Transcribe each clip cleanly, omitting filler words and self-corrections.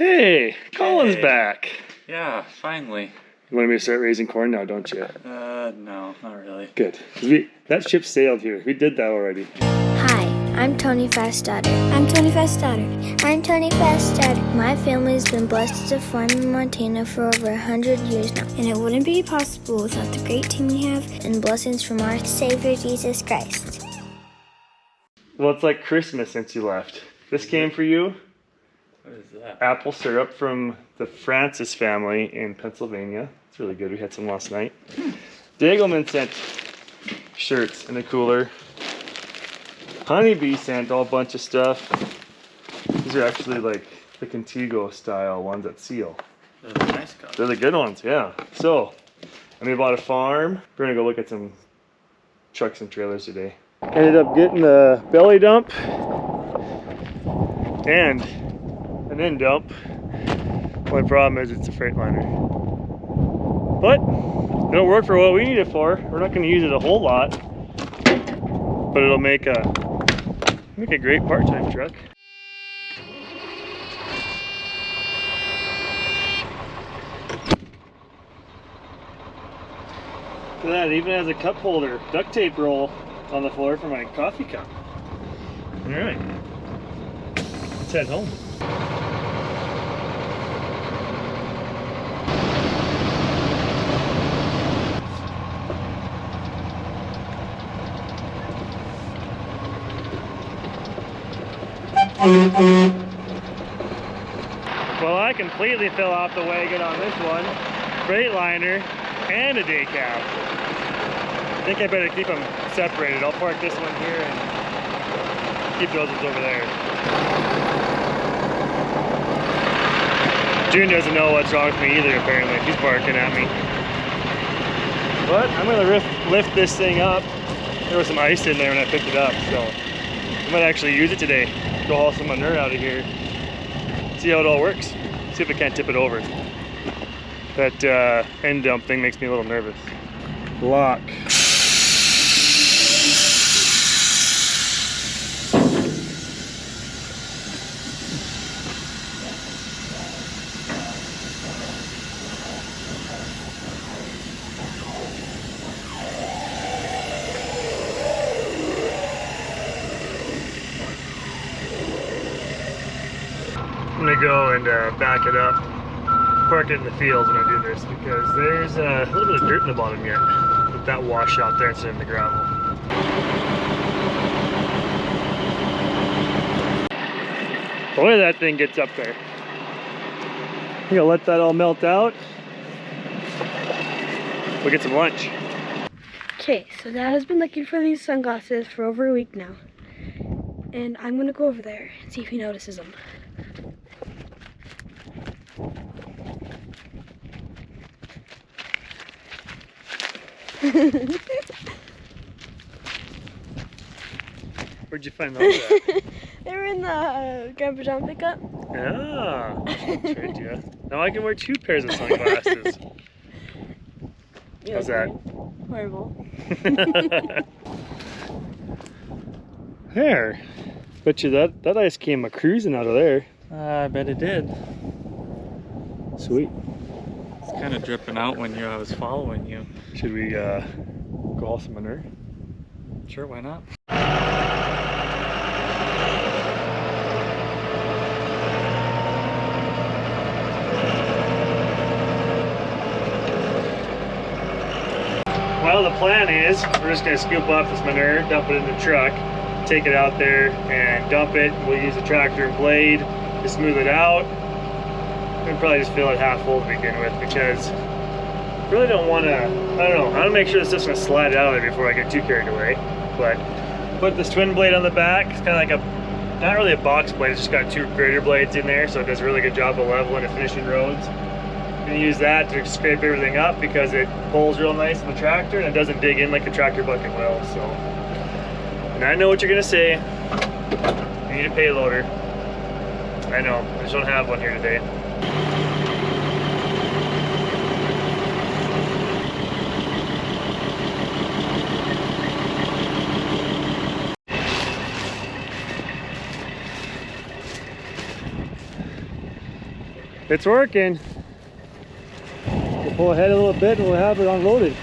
Hey, Colin's back. Yeah, finally. You want me to start raising corn now, don't you? No, not really. Good. That ship sailed here. We did that already. Hi, I'm Tony Fastdaughter. I'm Tony Fastdaughter. I'm Tony Fastdaughter. My family's been blessed to farm in Montana for over 100 years now, and it wouldn't be possible without the great team we have and blessings from our Savior Jesus Christ. Well, it's like Christmas since you left. This came for you. What is that? Apple syrup from the Francis family in Pennsylvania. It's really good. We had some last night. Dagelman sent shirts in a cooler. Honeybee sent a whole bunch of stuff. These are actually like the Contigo style ones that seal. They're the nice cups. They're the good ones, yeah. So, and we bought a farm. We're gonna go look at some trucks and trailers today. Ended up getting the belly dump and an end dump. Only problem is it's a Freightliner. But it'll work for what we need it for. We're not going to use it a whole lot, but it'll make a great part-time truck. Look at that, it even has a cup holder, duct tape roll on the floor for my coffee cup. All right, let's head home. Well, I completely fell off the wagon on this one. Freightliner and a day cab. I think I better keep them separated. I'll park this one here and keep those ones over there. June doesn't know what's wrong with me either, apparently. She's barking at me. But I'm gonna lift this thing up. There was some ice in there when I picked it up, so I might actually use it today. Go haul some manure out of here. See how it all works. See if I can't tip it over. That end dump thing makes me a little nervous. Lock. I'm gonna go and back it up, park it in the fields when I do this, because there's a little bit of dirt in the bottom yet. Let that wash out there instead of in the gravel. The way that thing gets up there. I'm gonna let that all melt out. We'll get some lunch. Okay, so Dad has been looking for these sunglasses for over a week now. And I'm gonna go over there and see if he notices them. Where'd you find those at? They were in the Grandpa John pickup. Yeah, tricked you. Now I can wear 2 pairs of sunglasses. How's that? Horrible. There. Bet you that ice came a-cruising out of there. I bet it did. Sweet. It's kind of dripping out when I was following you. Should we go haul some manure? Sure, why not? Well, the plan is we're just going to scoop up this manure, dump it in the truck, take it out there and dump it. We'll use a tractor and blade to smooth it out. We'll probably just fill it half full to begin with, because I really don't want to, I don't know, I want to make sure this stuff's going to slide out of there before I get too carried away. But put this twin blade on the back. It's kind of like not really a box blade, it's just got 2 grater blades in there, so it does a really good job of leveling and finishing roads. I'm going to use that to scrape everything up because it pulls real nice in the tractor and it doesn't dig in like the tractor bucket will. So, and I know what you're going to say. You need a payloader. I know, I just don't have one here today. It's working. We'll pull ahead a little bit and we'll have it unloaded.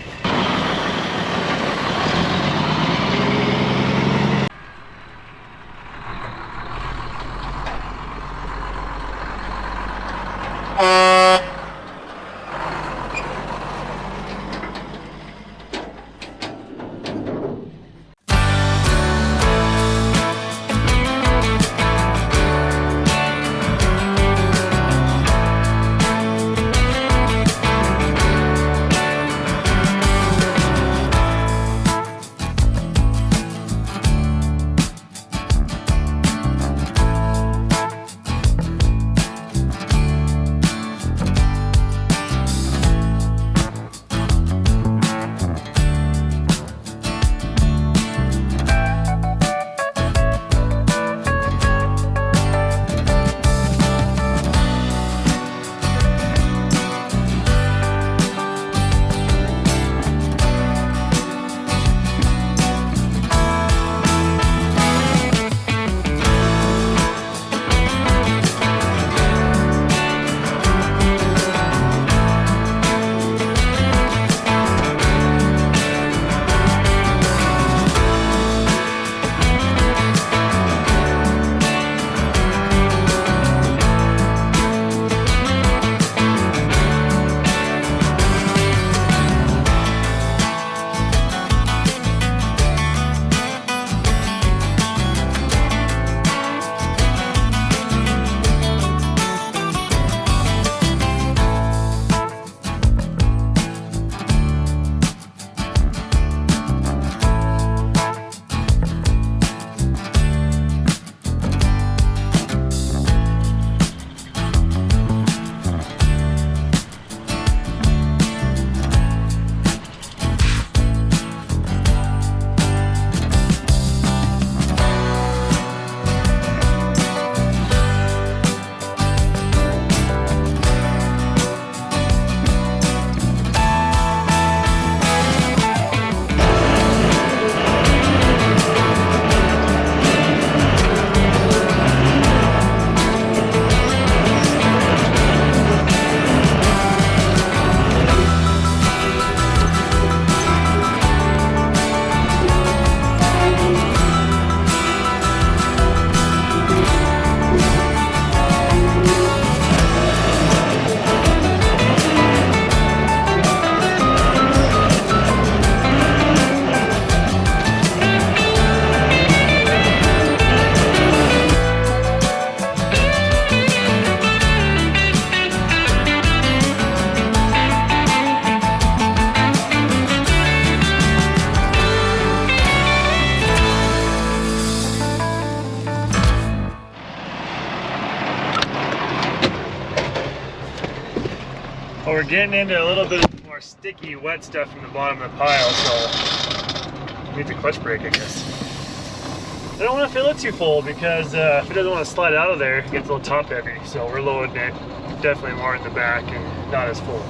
Well, we're getting into a little bit more sticky, wet stuff from the bottom of the pile, so need the clutch brake, I guess. I don't want to fill it too full because if it doesn't want to slide out of there, it gets a little top heavy. So we're loading it definitely more in the back and not as full.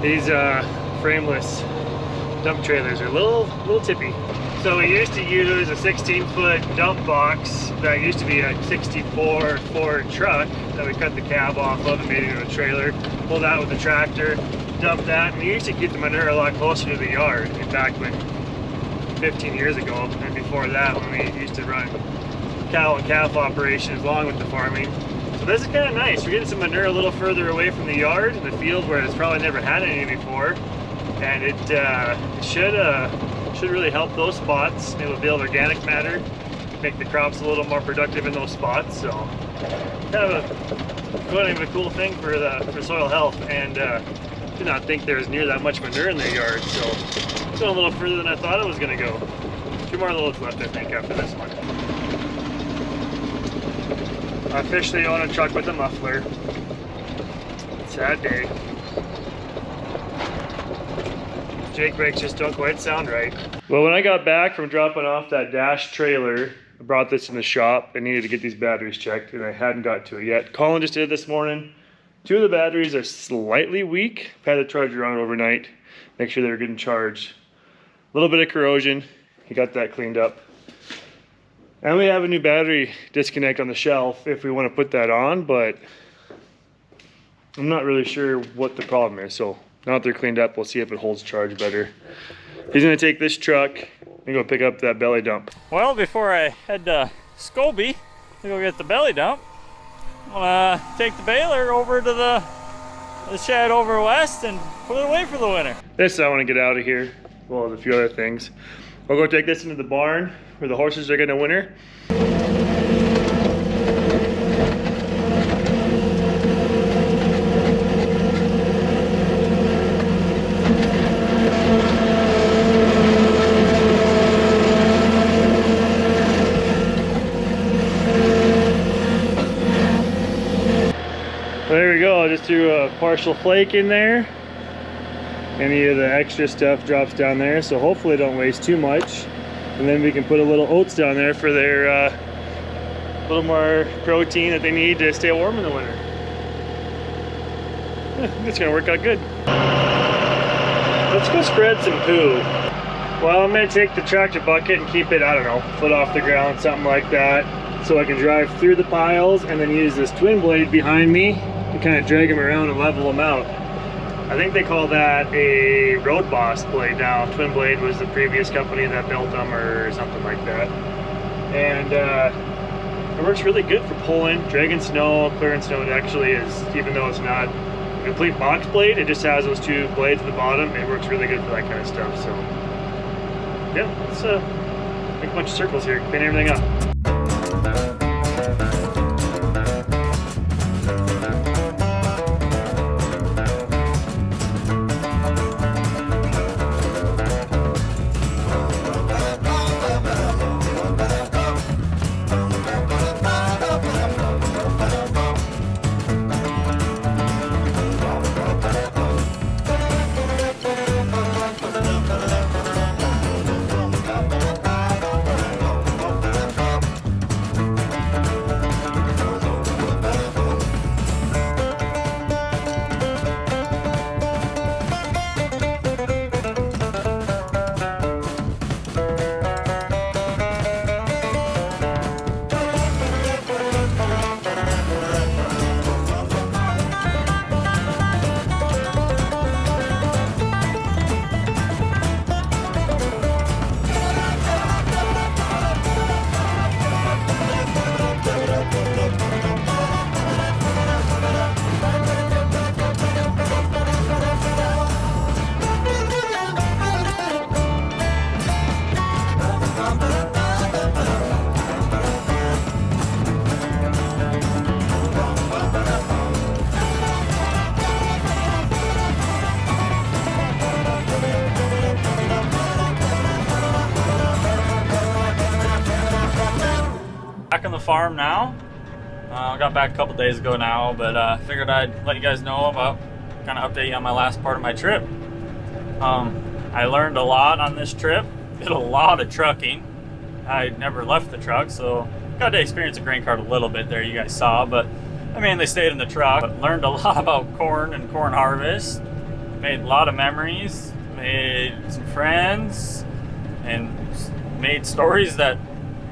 These frameless dump trailers are a little tippy. So we used to use a 16-foot dump box that used to be a 64 Ford truck that we cut the cab off of and made it into a trailer. Pulled out with the tractor, dumped that, and we used to keep the manure a lot closer to the yard. In fact, when 15 years ago, and before that, when we used to run cow and calf operations along with the farming. So this is kind of nice. We're getting some manure a little further away from the yard in the field where it's probably never had any before, and it should really help those spots. It will build organic matter, make the crops a little more productive in those spots. So kind of a cool thing for soil health, and did not think there was near that much manure in the yard. So it's going a little further than I thought it was going to go. 2 more loads left, I think, after this one. I officially own a truck with a muffler. Sad day. Jake brakes just don't quite sound right. Well, when I got back from dropping off that dash trailer, I brought this in the shop. I needed to get these batteries checked, and I hadn't got to it yet. Colin just did it this morning. 2 of the batteries are slightly weak. I've had the charger on overnight. Make sure they're getting charged. A little bit of corrosion. He got that cleaned up. And we have a new battery disconnect on the shelf if we want to put that on, but I'm not really sure what the problem is, so now that they're cleaned up, we'll see if it holds charge better. He's gonna take this truck and go pick up that belly dump. Well, before I head to Scobie to go get the belly dump, I'm gonna take the baler over to the shed over west and put it away for the winter. This I want to get out of here, well, as a few other things. We'll go take this into the barn where the horses are gonna winter. There we go, I just threw a partial flake in there. Any of the extra stuff drops down there, so hopefully it don't waste too much. And then we can put a little oats down there for their little more protein that they need to stay warm in the winter. Yeah, it's gonna work out good. Let's go spread some poo. Well, I'm gonna take the tractor bucket and keep it, I don't know, foot off the ground, something like that, so I can drive through the piles and then use this twin blade behind me to kind of drag them around and level them out. I think they call that a Road Boss blade now. Twin Blade was the previous company that built them or something like that. And it works really good for pulling, dragging snow, clearing snow. It actually is, even though it's not a complete box blade, it just has those two blades at the bottom. It works really good for that kind of stuff. So yeah, let's make a bunch of circles here, clean everything up. Back on the farm now. I got back a couple days ago now, but figured I'd let you guys know about, kind of update you on my last part of my trip. I learned a lot on this trip, did a lot of trucking. I never left the truck, so got to experience a grain cart a little bit there, you guys saw, but I mean, they stayed in the truck. But learned a lot about corn and corn harvest, made a lot of memories, made some friends, and made stories that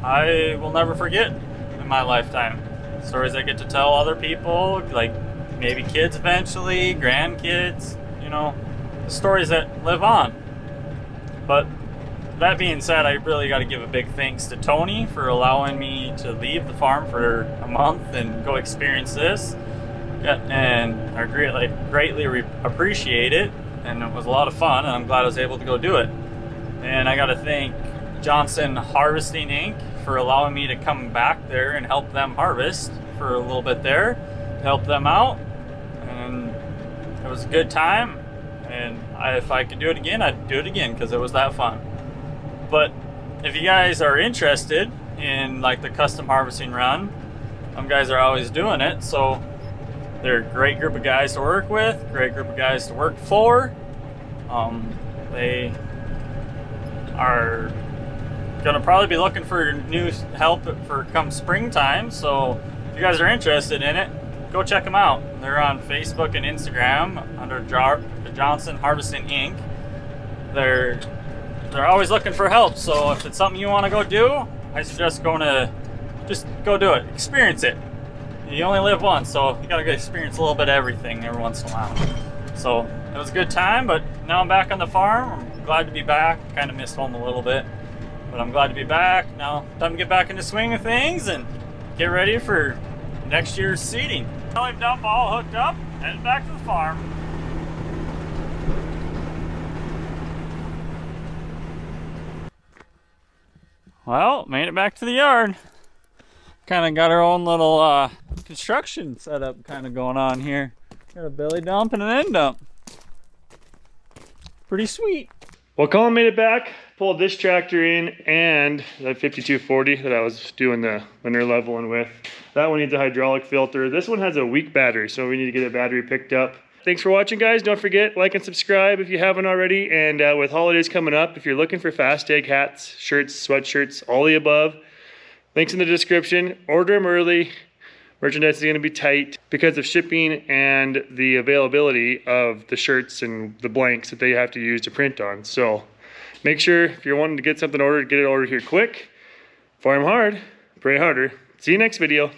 I will never forget in my lifetime. Stories I get to tell other people, like maybe kids eventually, grandkids, you know, stories that live on. But that being said, I really got to give a big thanks to Tony for allowing me to leave the farm for a month and go experience this. And I greatly appreciate it, and it was a lot of fun, and I'm glad I was able to go do it. And I got to thank Johnson Harvesting Inc. for allowing me to come back there and help them harvest for a little bit there, help them out, and it was a good time. And if I could do it again, I'd do it again because it was that fun. But if you guys are interested in like the custom harvesting run, some guys are always doing it, so they're a great group of guys to work with, great group of guys to work for. They are gonna probably be looking for new help for come springtime, so if you guys are interested in it, go check them out. They're on Facebook and Instagram under Johnson Harvesting Inc. They're always looking for help, so if it's something you want to go do, I suggest going to just go do it, experience it. you only live once, so you gotta experience a little bit of everything every once in a while. So it was a good time, but now I'm back on the farm. I'm glad to be back. Kind of missed home a little bit, but I'm glad to be back. Now time to get back into swing of things and get ready for next year's seeding. Belly dump all hooked up, heading back to the farm. Well, made it back to the yard. Kind of got our own little construction setup kind of going on here. Got a belly dump and an end dump. Pretty sweet. Well, Colin made it back, pulled this tractor in and that 5240 that I was doing the linear leveling with. That one needs a hydraulic filter. This one has a weak battery, so we need to get a battery picked up. Thanks for watching, guys. Don't forget, like and subscribe if you haven't already. And with holidays coming up, if you're looking for Fast Egg hats, shirts, sweatshirts, all the above, links in the description. Order them early. Merchandise is going to be tight because of shipping and the availability of the shirts and the blanks that they have to use to print on. So make sure if you're wanting to get something ordered, get it ordered here quick. Farm hard, pray harder. See you next video.